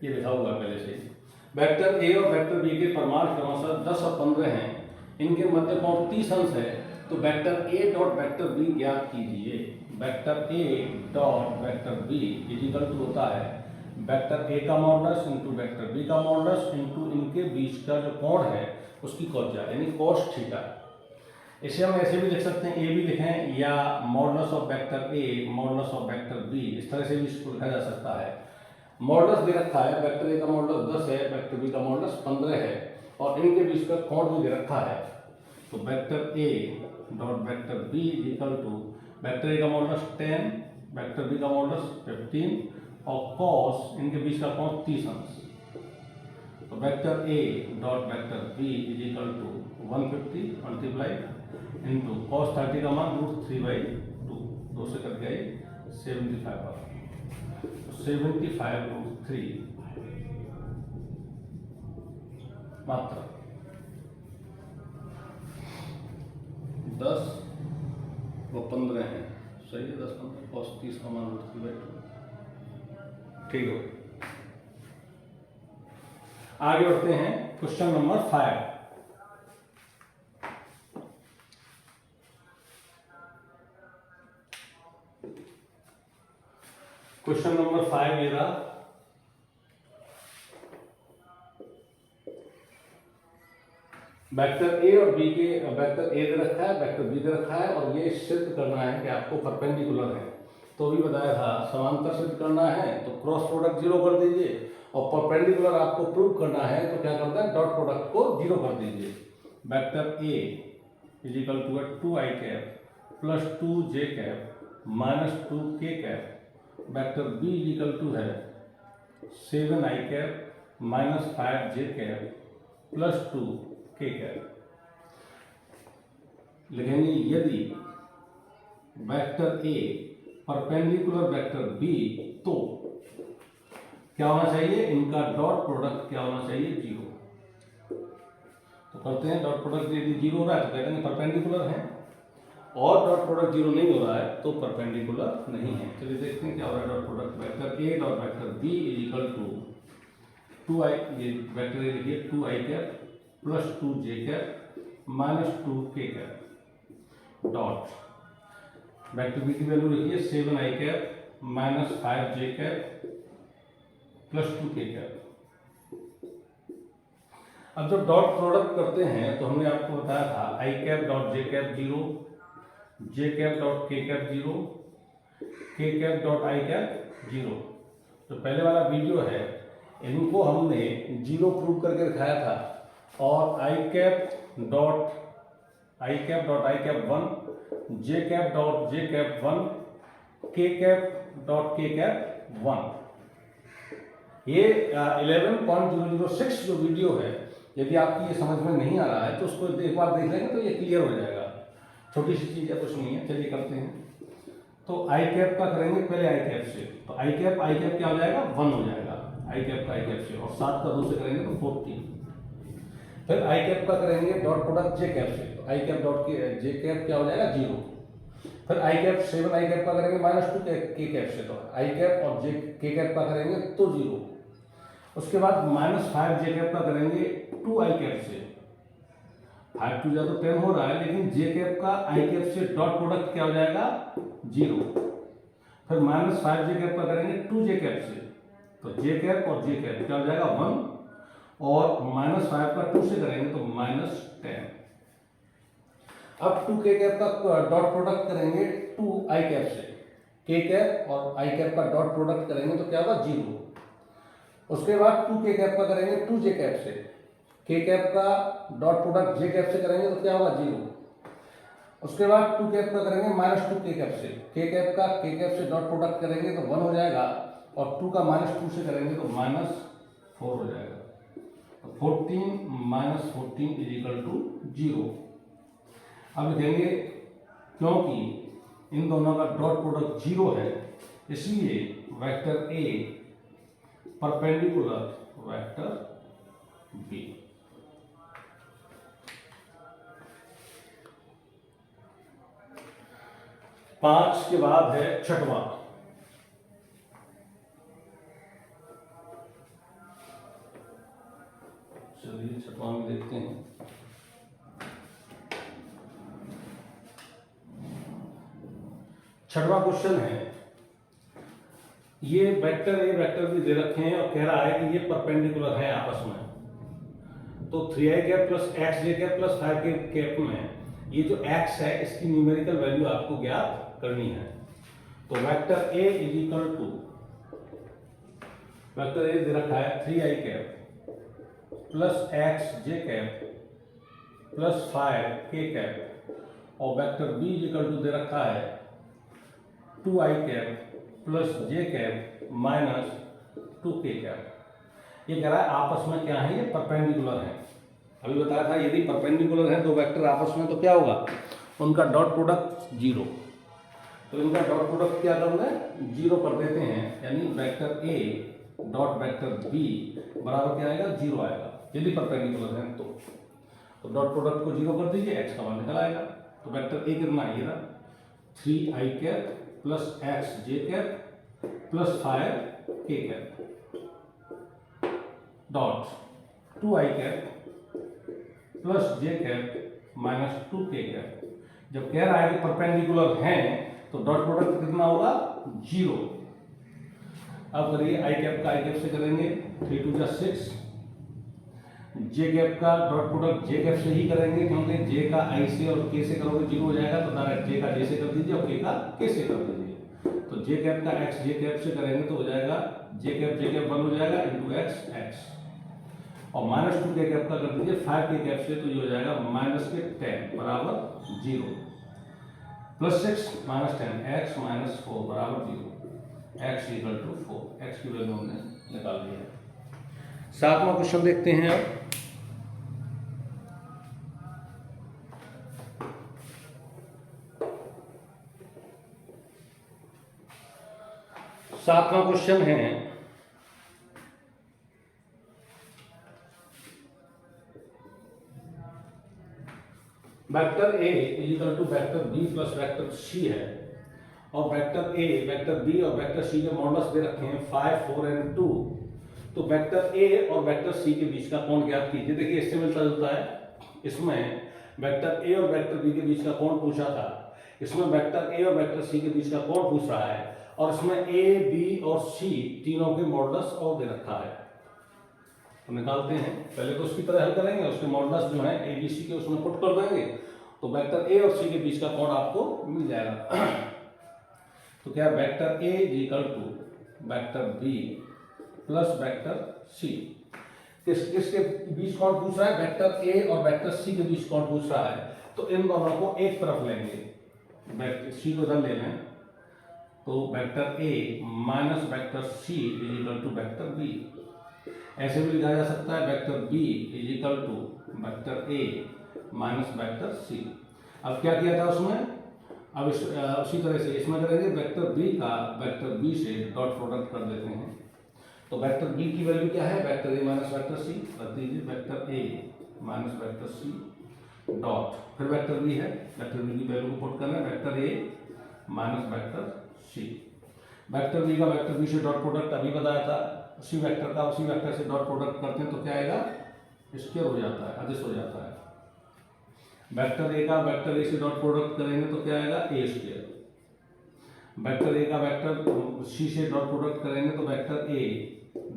[SPEAKER 1] ये लिखा हुआ पहले से, वेक्टर ए और वेक्टर बी के परिमाण क्रमशः 10 और 15 हैं, इनके मध्य कोण 30 अंश है, तो vector A dot vector B ज्ञात कीजिए। Vector A dot vector B equal to होता है वेक्टर ए का मॉडुलस इंटू वेक्टर बी का मॉडुलस इंटू इनके बीच का जो कोण है उसकी कॉस, यानी cos थीटा। इसे हम ऐसे भी लिख सकते हैं, ए भी लिखें, या modulus of vector A modulus of vector B, इस तरह से भी इसको लिखा जा सकता है। मॉडुलस दे रखा है, वेक्टर ए का मॉडुलस 10 है, वेक्टर बी का मॉडुलस 15 है, और इनके बीच का कोण भी दे रखा है। तो vector A dot vector B equal to vector A का मॉडुलस 10, वेक्टर बी का मॉडुलस 15, और cos इनके बीच का कोण 30 अंश। तो vector A dot vector B is equal to 150 multiply into cos 30 का मान √3/2, 2 से कट गए 75 पर, 75√3 मात्रा 10 व 15 है, सही है। 10 15 cos 30 का मान √3/2, ठीक हो। आगे बढ़ते हैं, क्वेश्चन नंबर 5। क्वेश्चन नंबर 5 मेरा वेक्टर ए और बी के, वेक्टर ए दे रखा है, वेक्टर बी दे रखा है, और ये सिद्ध करना है कि आपको परपेंडिकुलर है। तो भी बताया था, समांतर सिद्ध करना है तो क्रॉस प्रोडक्ट 0 कर दीजिए, और परपेंडिकुलर आपको प्रूव करना है तो क्या करता है, डॉट प्रोडक्ट को 0 कर दीजिए। Vector A is equal to 2i cap plus 2j cap minus 2k cap, vector B is equal to है 7i cap minus 5j cap plus 2k cap. लिखेंगे यदि vector A perpendicular vector B, तो क्या होना चाहिए, इनका dot product क्या होना चाहिए, 0। तो करते हैं, डॉट प्रोडक्ट यदि 0 हो रहा है तो कहते हैं परपेंडिकुलर है, और डॉट प्रोडक्ट 0 नहीं हो रहा है तो परपेंडिकुलर नहीं है। चलिए देखते हैं क्या हो रहा है। Dot product vector A dot vector B is equal to 2i, ये वेक्टर ए लिखिए 2i cap plus 2j cap minus 2k cap dot vector B की वैल्यू लिखिए 7i cap minus 5j cap plus 2k cap. अब जब dot product करते हैं तो हमने आपको बताया था आई कैप डॉट जे कैप 0, जे कैप डॉट के कैप 0, के कैप डॉट आई कैप 0। तो पहले वाला वीडियो है, इनको हमने 0 प्रूव करके दिखाया था, और I cap dot I cap 1, J cap dot J cap 1, K cap dot के कैप 1। ये 11.006 जो वीडियो है, यदि आपकी ये समझ में नहीं आ रहा है तो उसको एक बार देख लेंगे तो ये क्लियर हो जाएगा। छोटी सी चीज़ है, कुछ नहीं है। चलिए करते हैं। तो आई कैप का करेंगे पहले आई कैप से, तो आई कैप क्या हो जाएगा 1 हो जाएगा आई कैप का आई कैप से, और 7 का 2 से करेंगे तो 14। फिर आई कैप का करेंगे डॉट प्रोडक्ट जे कैप से, तो आई कैप डॉट जे कैप क्या हो जाएगा 0। फिर आई कैप 7 आई कैप का करेंगे -2 के कैप से, तो आई कैप और जे के कैप का करेंगे तो 0। उसके बाद -5 जे कैप का करेंगे 2 आई कैप से, 5 2 तो 10 हो रहा है, लेकिन जे कैप का आई कैप से डॉट प्रोडक्ट क्या हो जाएगा 0। फिर -5 जे कैप का करेंगे 2 जे कैप से, तो जे कैप और जे कैप क्या हो जाएगा 1, और -5 का 2 से करेंगे तो -10। अब 2 के कैप का डॉट प्रोडक्ट करेंगे 2 आई कैप से, के कैप और आई कैप का डॉट प्रोडक्ट करेंगे तो क्या होगा 0। उसके बाद 2 के कैप का करेंगे 2 जे कैप से, के कैप का डॉट प्रोडक्ट जे कैप से करेंगे तो क्या होगा 0। उसके बाद 2 कैप का करेंगे -2 के कैप से, के कैप का के कैप से डॉट प्रोडक्ट करेंगे तो 1 हो जाएगा, और 2 का -2 से करेंगे तो -4 हो जाएगा। तो 14 - 14 = 0। अब लिखेंगे क्योंकि इन दोनों का डॉट प्रोडक्ट 0 है, इसलिए vector A perpendicular vector B. पांच के बाद है छठवां। चलिए छठवां में देखते हैं। छठवां क्वेश्चन है, ये वेक्टर ए वेक्टर भी दे रखे हैं और कह रहा है कि ये परपेंडिकुलर है आपस में। तो 3i cap plus X J cap plus 5 cap में ये जो x है इसकी न्यूमेरिकल वैल्यू आपको ज्ञात करनी है। तो vector A equal to vector A दे रखा है 3i cap plus X J cap plus 5 K cap, और वेक्टर बी इक्वल टू दे रखा है 2i cap plus J cap minus 2 के कैप। ये कह रहा है आपस में क्या है, ये परपेंडिकुलर है। अभी बताया था यदि परपेंडिकुलर है दो वेक्टर आपस में तो क्या होगा, उनका डॉट प्रोडक्ट 0। तो इनका डॉट प्रोडक्ट क्या करना है 0 कर देते हैं, यानी vector A dot vector B बराबर क्या आएगा 0 आएगा यदि परपेंडिकुलर है तो डॉट प्रोडक्ट को 0 कर दीजिए, एक्स का मान निकल आएगा। तो वेक्टर ए कितना है, ये रहा 3i cap plus X J cap plus 5 K cap dot 2i cap plus J cap minus 2 के कैप। जब कह रहा है कि परपेंडिकुलर हैं तो डॉट प्रोडक्ट कितना होगा 0। अब करिए आई कैप का आई कैप से करेंगे 3 2 6, जे कैप का डॉट प्रोडक्ट जे कैप से ही करेंगे क्योंकि जे का आई से और के से करोगे 0 हो जाएगा, तो डायरेक्ट जे का जे से कर दीजिए और के का के से कर दीजिए। तो जे कैप का एक्स जे कैप से करेंगे तो हो जाएगा जे कैप 1 हो जाएगा इंटू एक्स एक्स, और -2 के कैप का कर दीजिए 5 के कैप से, तो ये हो जाएगा -10 बराबर 0 प्लस 6 -10 x -4 बराबर 0, x = 4। x की वैल्यू हमने निकाल दी है। सातवां क्वेश्चन देखते हैं अब। सातवां क्वेश्चन है vector A equal to vector B plus vector C है, और वेक्टर ए वेक्टर बी और वेक्टर सी के मॉडल्स दे रखे हैं 5 4 और 2। तो वेक्टर ए और वेक्टर सी के बीच का कोण ज्ञात कीजिए। देखिए इससे मिलता जुलता है, इसमें वेक्टर ए और वेक्टर बी के बीच का कोण पूछा था, इसमें वेक्टर ए और वेक्टर सी के बीच का कोण पूछ रहा है, और इसमें ए बी और सी तीनों के मॉडल्स और दे रखा है। तो निकालते हैं, पहले तो उसकी तरह हल करेंगे, उसके मॉडुलस जो है ए बी सी के उसमें पुट कर देंगे, तो वेक्टर ए और सी के बीच का कोण आपको मिल जाएगा। तो क्या vector A is equal to vector B plus vector C. किसके बीच कोण पूछ रहा है? वेक्टर ए और वेक्टर सी के बीच कोण पूछ रहा है, तो इन दोनों को एक तरफ लेंगे, वेक्टर सी को इधर ले लें, तो vector A minus vector C is equal to vector B. ऐसे भी लिखा जा सकता है vector B is equal to vector A minus vector C. अब क्या किया था उसमें, अब उसी तरह से इसमें करेंगे, वेक्टर बी का वेक्टर बी से डॉट प्रोडक्ट कर देते हैं। तो वेक्टर बी की वैल्यू क्या है? Vector A minus vector C, रख दीजिए, vector A minus vector C dot, फिर वेक्टर बी है, वेक्टर बी की वैल्यू को पुट करना है, vector A minus vector C. Vector B का वेक्टर बी से डॉट प्रोडक्ट अभी बताया था, उसी वेक्टर का उसी वेक्टर से डॉट प्रोडक्ट करते हैं तो क्या आएगा? स्क्वायर हो जाता है, अदिश हो जाता है। वेक्टर ए का वेक्टर ए से डॉट प्रोडक्ट करेंगे तो क्या आएगा? ए स्क्वायर। वेक्टर ए का वेक्टर सी से डॉट प्रोडक्ट करेंगे तो vector A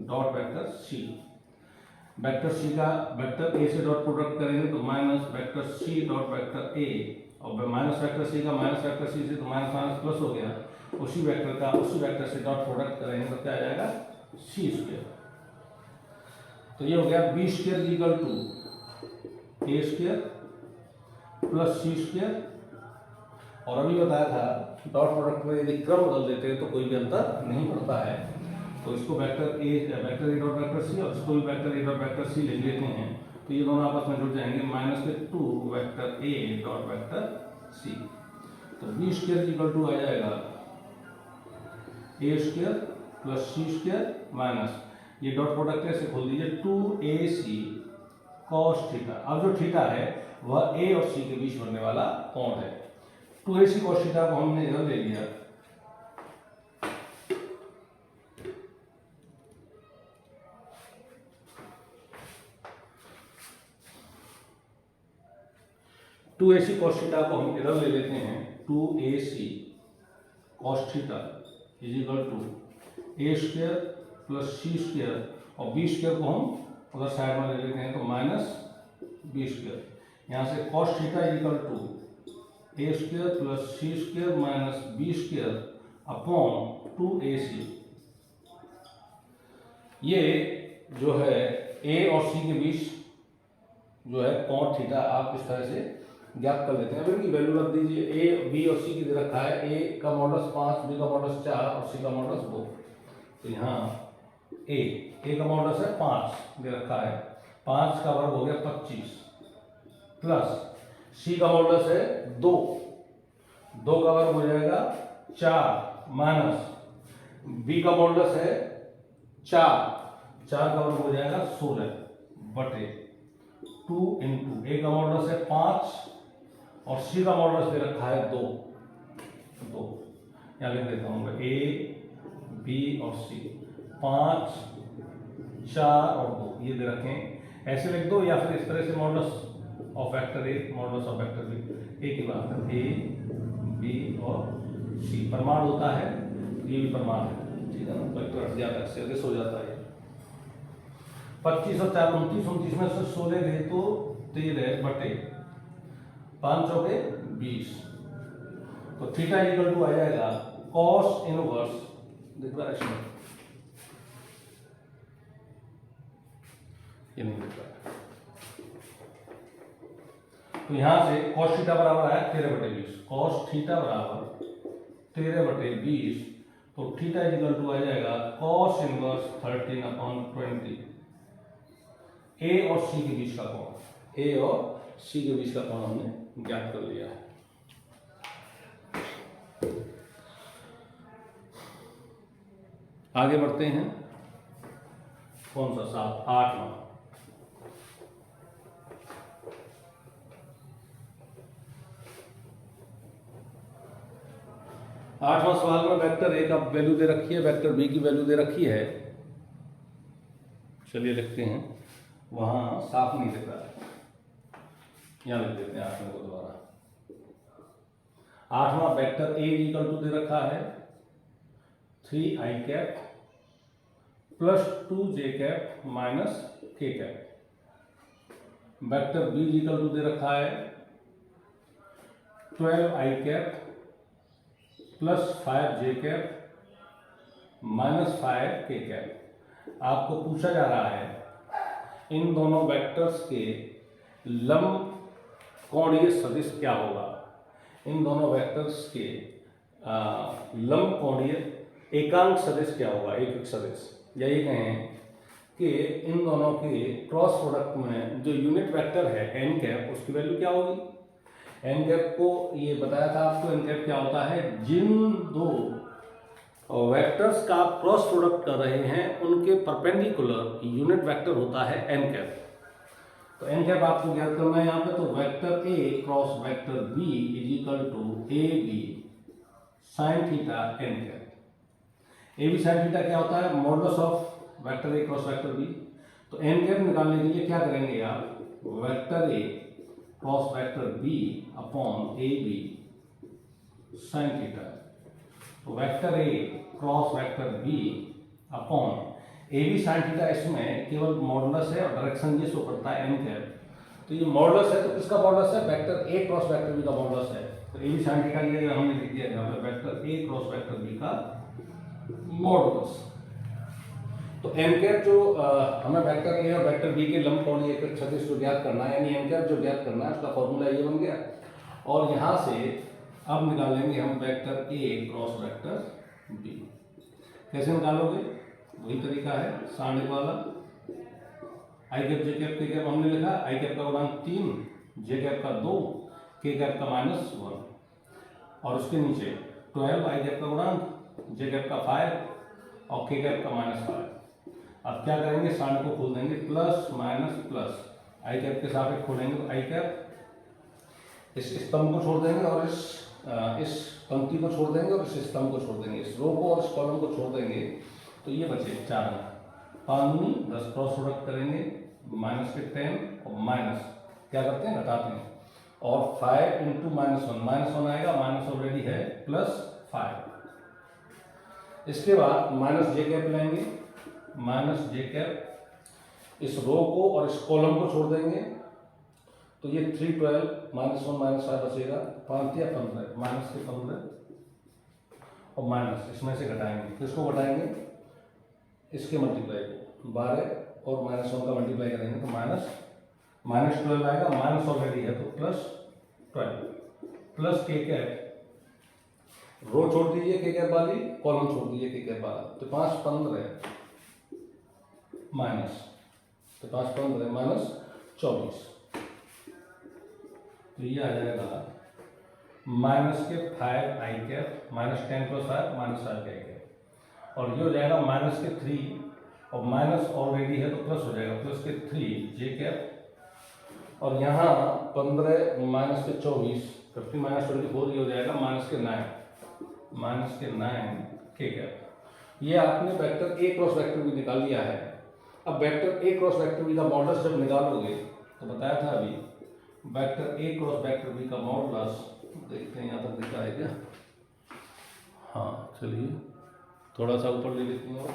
[SPEAKER 1] dot vector C. Vector C का वेक्टर ए से डॉट प्रोडक्ट करेंगे तो minus vector C dot vector A, और माइनस वेक्टर सी का माइनस वेक्टर सी से तो माइनस माइनस प्लस हो गया, उसी वेक्टर का उसी वेक्टर से डॉट प्रोडक्ट करेंगे तो क्या आ जाएगा? C square. तो ये हो गया B square equal to A square plus C square, और अभी बताया था डॉट प्रोडक्ट में यदि क्रम बदल देते हैं तो कोई भी अंतर नहीं पड़ता है। तो इसको vector A dot vector C और इसको भी vector A dot vector C लिख लेते हैं, तो ये दोनों आपस में जुड़ जाएंगे, माइनस के 2 vector A dot vector C. तो बी स्क्वायर इक्वल टू आ जाएगा A square plus C square minus, ये डॉट प्रोडक्ट ऐसे खोल दीजिए, 2ac cos थीटा। अब जो थीटा है वह ए और सी के बीच बनने वाला कोण है। 2ac cos थीटा को हमने इधर ले लिया, two A C cos theta को हम इधर ले लेते हैं, 2ac cos theta is equal to A square plus C square, और बी स्क्वायर को हम उधर साइड में ले लेते हैं तो माइनस बी स्क्वायर। यहाँ से cos theta is equal to A square plus C square minus B square upon 2ac। ये जो है ए और सी के बीच जो है कोण थीटा आप इस तरह से ज्ञात कर लेते हैं। अब इनकी वैल्यू रख दीजिए, ए बी और सी की दे रखा है, ए का मॉडुलस 5, बी का मॉडुलस 4 और सी का मॉडुलस 2। तो यहाँ ए का मॉडुलस है 5 दे रखा है, 5 का वर्ग हो गया 25, प्लस सी का मॉडुलस है 2 का वर्ग हो जाएगा 4, माइनस बी का मॉडुलस है 4 का वर्ग हो जाएगा 16 बटे 2 इंटू ए का मॉडुलस है 5 और सी का मॉडुलस दे रखा है 2। यहाँ लिख देता हूँ, ए बी और सी, 5 4 और 2 ये दे रखें, ऐसे लिख दो, या फिर इस तरह से modulus of vector A modulus of vector B, एक ही बात है, ए बी और सी प्रमाण होता है, ये भी प्रमाण है, ठीक है ना। वेक्टर हट जाता है, सदिश हो जाता है। 25 और 4 29, 29 में से 16 गए तो 13 बटे 5 चौके 20। तो थीटा इक्वल टू आ जाएगा cos इनवर्स, दिख रहा है इसमें, ये नहीं दिख रहा है, तो यहां से cos थीटा बराबर है 13 बटे 20, cos थीटा बराबर 13 बटे 20, तो थीटा इक्वल टू आ जाएगा cos इनवर्स 13/20। ए और सी के बीच का कोण, ए और सी के बीच का कोण हमने ज्ञात कर लिया है। आगे बढ़ते हैं, कौन सा 8वां। आठवां सवाल में वेक्टर ए का वैल्यू दे रखी है, वेक्टर बी की वैल्यू दे रखी है। चलिए लिखते हैं, वहां साफ नहीं दिख रहा है, यहां लिख देते हैं 8वें को दोबारा। 8वां वेक्टर ए इक्वल टू दे रखा है 3i cap plus 2j cap minus के cap, vector B equal to दे रखा है 12 I cap plus 5 J cap minus 5 K cap. आपको पूछा जा रहा है इन दोनों वेक्टर्स के लंब कोणीय सदिश क्या होगा। इन दोनों वेक्टर्स के लंब कोणीय एकांक सदिश क्या होगा, एक सदिश, या ये कहें कि इन दोनों के क्रॉस प्रोडक्ट में जो यूनिट वेक्टर है एन कैप, उसकी वैल्यू क्या होगी। एन कैप को ये बताया था आपको, एन कैप क्या होता है, जिन दो वेक्टर्स का आप क्रॉस प्रोडक्ट कर रहे हैं उनके परपेंडिकुलर यूनिट वेक्टर होता है एन कैप। तो एन कैप आपको ज्ञात करना है यहाँ पे, तो vector A cross vector B is equal to A B sine theta N cap. A B sine theta क्या होता है, modulus of vector A cross vector B. तो एन कैप निकालने के लिए क्या करेंगे आप, vector A cross vector B upon A B sine theta. तो vector A cross vector B upon A B sine theta, इसमें केवल मॉडुलस है और डायरेक्शन ये शो करता है एन कैप। तो ये मॉडुलस है, तो किसका मॉडुलस है, vector A cross vector B का मॉडुलस है। तो ए बी साइन थीटा ये हमने लिख दिया यहाँ पे vector A cross vector B का मॉडुलस। तो एन कैप जो हमें वेक्टर ए और वेक्टर बी के लंब कोणीय एकांक सदिश को ज्ञात करना है, यानी एन कैप जो ज्ञात करना है उसका फॉर्मूला ये बन गया। और यहाँ से अब निकालेंगे हम vector A cross vector B. कैसे निकालोगे, वही तरीका है सारणी वाला। आई कैप जे कैप के कैप हमने लिखा, आई कैप का गुणांक 3, जे कैप का 2, के कैप का -1, और उसके नीचे 12 आई कैप का गुणांक, जे कैप का 5 और के कैप का -5। अब क्या करेंगे, सारणी को खोल देंगे, प्लस माइनस प्लस, आई कैप के साथ खोलेंगे तो आई कैप, इस स्तंभ को छोड़ देंगे और इस पंक्ति को छोड़ देंगे और इस स्तंभ को छोड़ देंगे, इस रो को और इस कॉलम को छोड़ देंगे, तो ये बचे 4 अंक। 5 दूनी 10 क्रॉस प्रोडक्ट करेंगे, माइनस के 10 और माइनस क्या करते हैं, घटाते हैं, और 5 इंटू -1 आएगा, माइनस ऑलरेडी है, प्लस 5। इसके बाद माइनस जे कैप लेंगे, माइनस जे कैप, इस रो को और इस कॉलम को छोड़ देंगे, तो ये 3 12 -1 -5 बचेगा, 5 या 15, माइनस के 15 और माइनस इसमें से घटाएंगे, किसको घटाएंगे, इसके मल्टीप्लाई को, 12 और -1 का मल्टीप्लाई करेंगे तो -12 आएगा, माइनस ऑलरेडी है तो +12, प्लस के कैप, रो छोड़ दीजिए के कैप वाली, कॉलम छोड़ दीजिए के कैप वाला, तो 5 15 माइनस, तो 5 15 माइनस 24, तो ये आ जाएगा माइनस के 5 आई कैप, -10 + 5 -5 के आई कैप, और ये हो जाएगा माइनस के 3, और माइनस ऑलरेडी है तो प्लस हो जाएगा, प्लस के 3 जे कैप, और यहाँ 15 माइनस के 24, 50 -24, ये हो जाएगा माइनस के 9 के कैप। ये आपने vector A cross vector B निकाल लिया है। अब vector A cross vector B का मॉडुलस जब निकालोगे तो बताया था अभी, vector A cross vector B का मॉडुलस, देखते हैं यहाँ तक दिखा है क्या, हाँ चलिए थोड़ा सा ऊपर ले लेती हूँ।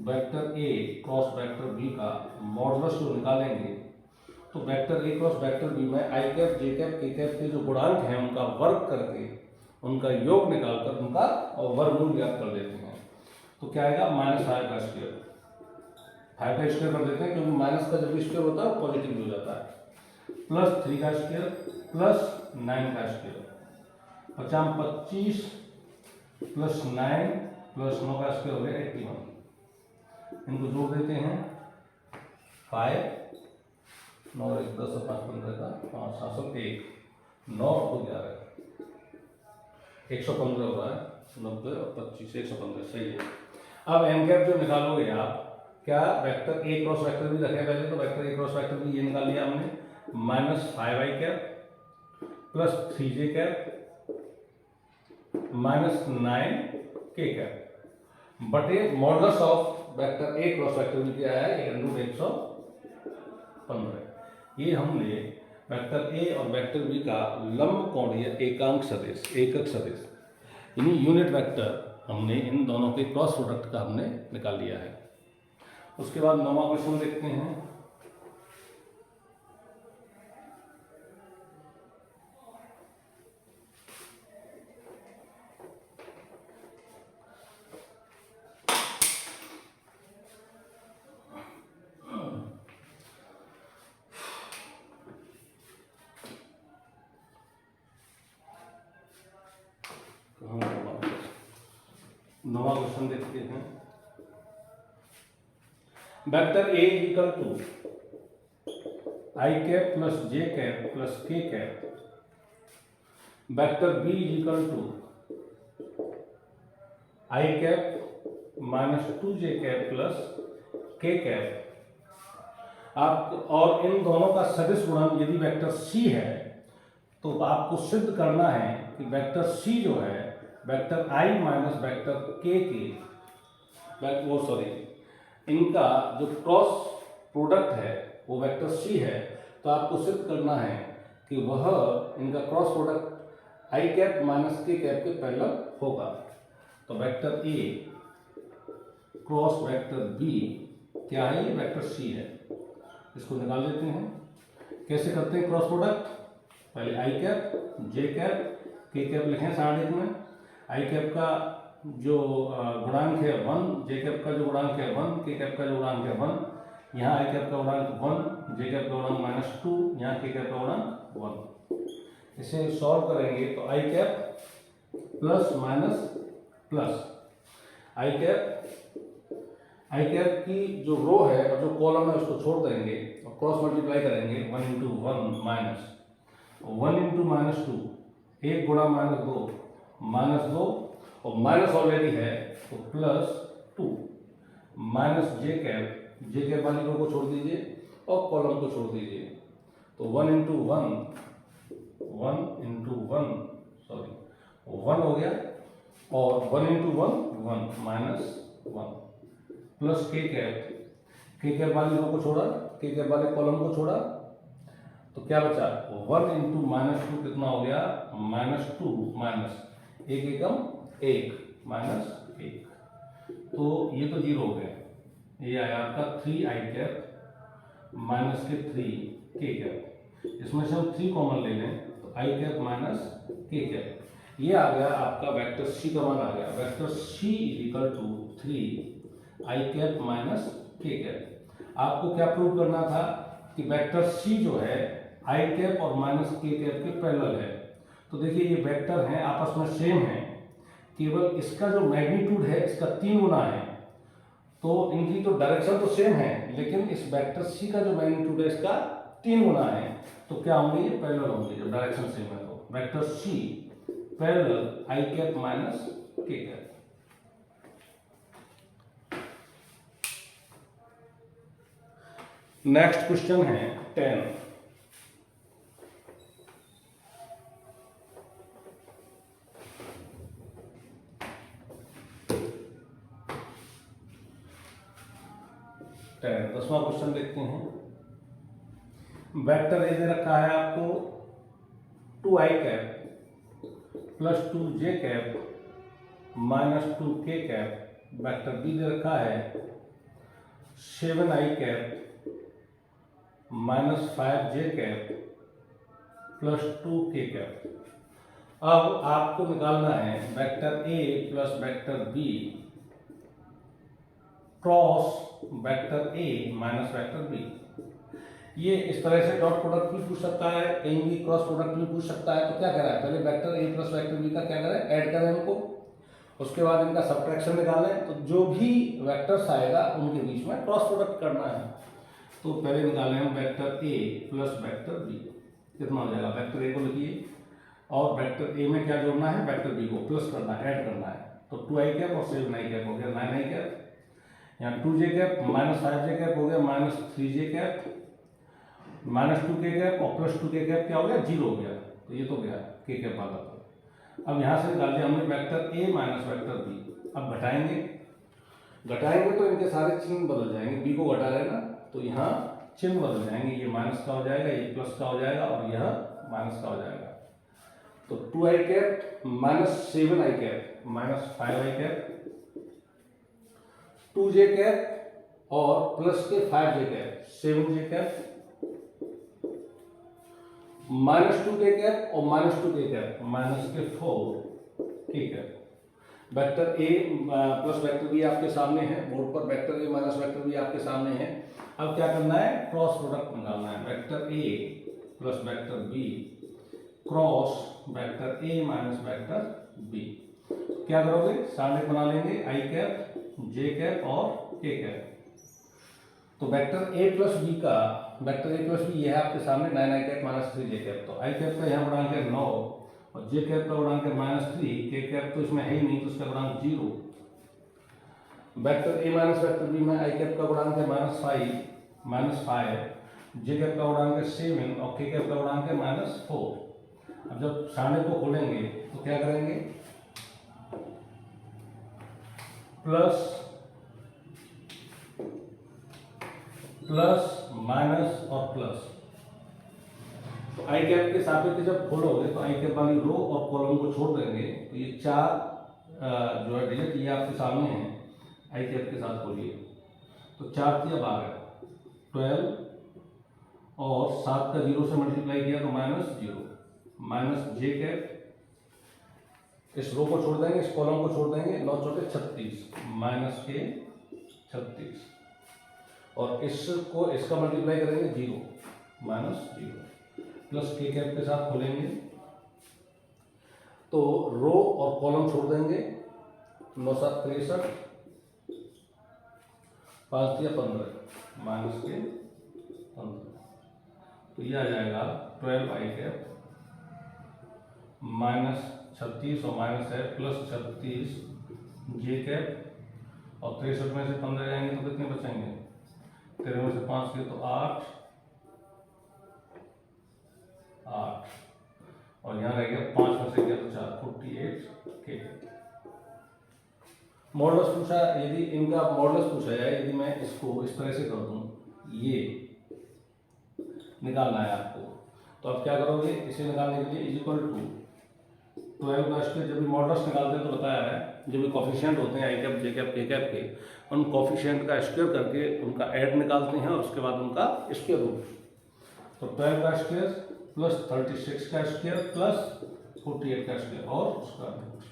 [SPEAKER 1] Vector A cross vector B का मॉडुलस जो निकालेंगे, तो vector A cross vector B में आई कैप जे कैप के कैप के जो गुणांक हैं उनका वर्ग करके, उनका योग निकालकर उनका और वर्गमूल ज्ञात कर देते हैं। तो क्या आएगा, -5 का स्क्वायर, 5 का स्क्वायर कर देते हैं क्योंकि माइनस का जब स्क्वायर होता है वो पॉजिटिव हो जाता है, प्लस 3 का स्क्वायर प्लस 9 का स्क्वायर, 50 25 प्लस 9 प्लस 9 का स्क्वायर हो गया 81। इनको जोड़ देते हैं, 5 9 1 10 5 15 का 5 7 1 9 2 11 115 हो रहा है, 90 और 25 115 सही है। अब एन कैप जो निकालोगे आप, क्या वेक्टर ए क्रॉस वेक्टर भी रखे पहले, तो वेक्टर ए क्रॉस वेक्टर भी ये निकाल लिया हमने, -5 आई कैप प्लस 3 जे कैप -9 के कैप बटे modulus of vector A cross vector भी क्या है, 1/115। ये हमने वेक्टर ए और वेक्टर बी का लंब कोणीय एकांक सदिश, एकक सदिश, यानी यूनिट वेक्टर हमने इन दोनों के क्रॉस प्रोडक्ट का हमने निकाल लिया है। उसके बाद 9वां क्वेश्चन देखते हैं। नवा क्वेश्चन देखते हैं। Vector A equal to I cap plus J cap plus K cap, vector B equal to I cap minus 2 J cap plus K cap. आप और इन दोनों का सदिश गुणन यदि वेक्टर सी है तो आपको सिद्ध करना है कि वेक्टर सी जो है वेक्टर आई माइनस वेक्टर के इनका जो क्रॉस प्रोडक्ट है वो वेक्टर सी है। तो आपको सिद्ध करना है कि वह इनका cross product i cap minus के कैप के पैरेलल होगा। तो vector A cross vector B क्या है? ये वेक्टर सी है। इसको निकाल देते हैं। कैसे करते हैं क्रॉस प्रोडक्ट? पहले आई कैप जे कैप के कैप लिखें साइड में। आई कैप का जो गुणांक है 1, जे कैप का जो गुणांक है 1, के कैप का जो गुणांक है 1। यहाँ आई कैप का गुणांक 1, जे कैप का गुणांक -2, यहाँ के कैप का गुणांक 1। इसे सॉल्व करेंगे तो आई कैप प्लस माइनस प्लस आई कैप की जो रो है और जो कॉलम है उसको छोड़ देंगे और क्रॉस मल्टीप्लाई करेंगे 1 × 1 माइनस 1 × -2, 1 गुणा -2 -2 और माइनस ऑलरेडी है तो +2 माइनस जे कैप वाली रो को छोड़ दीजिए और कॉलम को छोड़ दीजिए। तो 1 × 1 हो गया और 1 × 1 माइनस 1 प्लस के कैप वाली रो को छोड़ा, के कैप वाले कॉलम को छोड़ा तो क्या बचा? 1 × -2 कितना हो गया? -2 माइनस 1 एकम 1 माइनस 1। तो ये तो 0 हो गया। ये आया आपका 3 आई कैप माइनस के 3 के कैप। इसमें से हम 3 कॉमन ले लें तो आई कैप माइनस के कैप। ये आ गया आपका वेक्टर सी का मान आ गया। Vector C equal to 3 i cap minus के कैप। आपको क्या प्रूव करना था कि वेक्टर सी जो है आई कैप और माइनस के कैप के पैरेलल है। तो देखिए ये वेक्टर हैं आपस में सेम है, केवल इसका जो मैग्नीट्यूड है इसका 3 गुना है। तो इनकी तो डायरेक्शन तो सेम है लेकिन इस वेक्टर सी का जो मैग्नीट्यूड है इसका 3 गुना है। तो क्या होंगे? ये पैरेलल होंगे जब डायरेक्शन सेम है। तो वेक्टर सी पैरेलल आई कैप माइनस के कैप। नेक्स्ट क्वेश्चन है 10। दसवां क्वेश्चन देखते हैं। वेक्टर ए दे रखा है आपको 2 आई कैप प्लस 2 जे कैप माइनस 2 के कैप। वेक्टर बी दे रखा है 7 i cap minus 5 J cap plus 2 के कैप। अब आपको निकालना है vector A plus vector B cross vector A minus vector B. ये इस तरह से डॉट प्रोडक्ट भी पूछ सकता है, कहीं भी क्रॉस प्रोडक्ट भी पूछ सकता है। तो क्या कह रहा है? पहले vector A plus vector B का क्या करें? ऐड करें इनको, उसके बाद इनका सब्ट्रैक्शन निकालें। तो जो भी वेक्टर्स आएगा उनके बीच में क्रॉस प्रोडक्ट करना है। तो पहले निकालें हम vector A plus vector B. कितना हो जाएगा? वेक्टर ए को लिखिए और वेक्टर ए में क्या जोड़ना है? वेक्टर बी को प्लस करना है, ऐड करना है। तो 2 आई कैप और 7 आई कैप हो गया 9 आई कैप। यहाँ 2 जे कैप माइनस 5 जे कैप हो गया माइनस 3 जे कैप माइनस 2 के कैप और प्लस 2 के कैप क्या हो गया? 0 हो गया। तो ये तो गया के कैप वाला। तो अब यहाँ से निकाल दिया हमने vector A minus vector B. अब घटाएंगे तो इनके सारे चिन्ह बदल जाएंगे। बी को घटा लेना तो यहाँ चिन्ह बदल जाएंगे। ये माइनस का हो जाएगा, ये प्लस का हो जाएगा और यह माइनस का हो जाएगा। तो 2 आई cap minus 7 i cap minus 5 I cap 2 J cap और प्लस के 5 जे कैप 7 जे कैप -2 के कैप और -2 के कैप माइनस के 4 k cap. Vector A plus vector B आपके सामने है बोर्ड पर, vector A minus vector B आपके सामने है। अब क्या करना है, क्रॉस प्रोडक्ट निकालना है, vector A plus vector B cross vector A minus vector B. क्या करोगे, सामने बना लेंगे आई कैप जे कैप और के कैप। तो वेक्टर ए प्लस बी का, वेक्टर ए प्लस बी ये है आपके सामने 9 आई कैप माइनस 3 जे कैप। तो आई कैप का यहाँ गुणांक है 9 और जे कैप का गुणांक है -3, के कैप तो इसमें है ही नहीं तो उसका गुणांक 0। Vector A minus vector B में आई कैप का गुणांक है -5, जे कैप का गुणांक है 7 और के कैप का गुणांक है -4। अब जब सामने को खोलेंगे तो क्या करेंगे, प्लस माइनस और प्लस। तो आई कैप के सापेक्ष जब खोलोगे तो आई कैप वाली रो और कॉलम को छोड़ देंगे तो ये 4 जो है डिजिट ये आपके सामने है। आई कैप के साथ खोलिए तो 4 3 12 12 और 7 का 0 से मल्टीप्लाई किया तो -0 माइनस जे कैप, इस रो को छोड़ देंगे इस कॉलम को छोड़ देंगे, 9 चौके 36 माइनस के 36 और इसको इसका मल्टीप्लाई करेंगे 0 -0 प्लस के कैप के साथ खोलेंगे तो रो और कॉलम छोड़ देंगे, 9 7 63 5 3 15 माइनस के 15। तो ये आ जाएगा 12 आई कैप -36 और माइनस है प्लस 36 जे कैप और 63 में से 15 जाएंगे तो कितने बचेंगे, 13 में से 5 के तो 8 और यहाँ रह गया 5 में से गया तो 4 48 के। मॉडल्स पूछा, यदि इनका मॉडल्स पूछा जाए, यदि मैं इसको इस तरह से कर दूं, ये निकालना है आपको, तो आप क्या करोगे, इसे निकालने के लिए इज इक्वल टू 12 का स्क्वायर। जब भी मॉडल्स निकालते हैं तो बताया है, जब भी कॉफिशिएंट होते हैं आई कैप जे कैप के कैप के, उन कॉफिशिएंट का स्क्वायर करके उनका ऐड निकालते हैं और उसके बाद उनका स्क्वायर रूट। तो 12 का स्क्वायर प्लस 36 का स्क्वायर प्लस 48 का स्क्वायर और उसका रूट।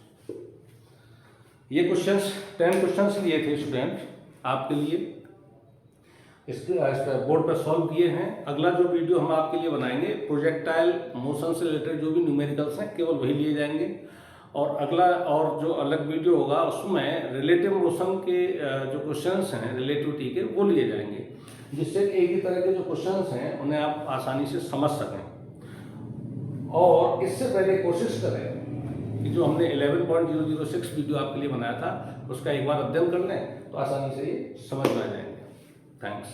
[SPEAKER 1] ये क्वेश्चंस 10 क्वेश्चंस लिए थे स्टूडेंट आपके लिए, इसके बोर्ड पर सॉल्व किए हैं। अगला जो वीडियो हम आपके लिए बनाएंगे प्रोजेक्टाइल मोशन से रिलेटेड जो भी न्यूमेरिकल्स हैं केवल वही लिए जाएंगे, और अगला और जो अलग वीडियो होगा उसमें रिलेटिव मोशन के जो क्वेश्चंस हैं रिलेटिविटी के वो लिए जाएंगे, जिससे एक ही तरह के जो क्वेश्चंस हैं उन्हें आप आसानी से समझ सकें। और इससे पहले कोशिश करें कि जो हमने 11.006 वीडियो आपके लिए बनाया था उसका एक बार अध्ययन कर लें तो आसानी से ये समझ में आ जाएंगे। थैंक्स।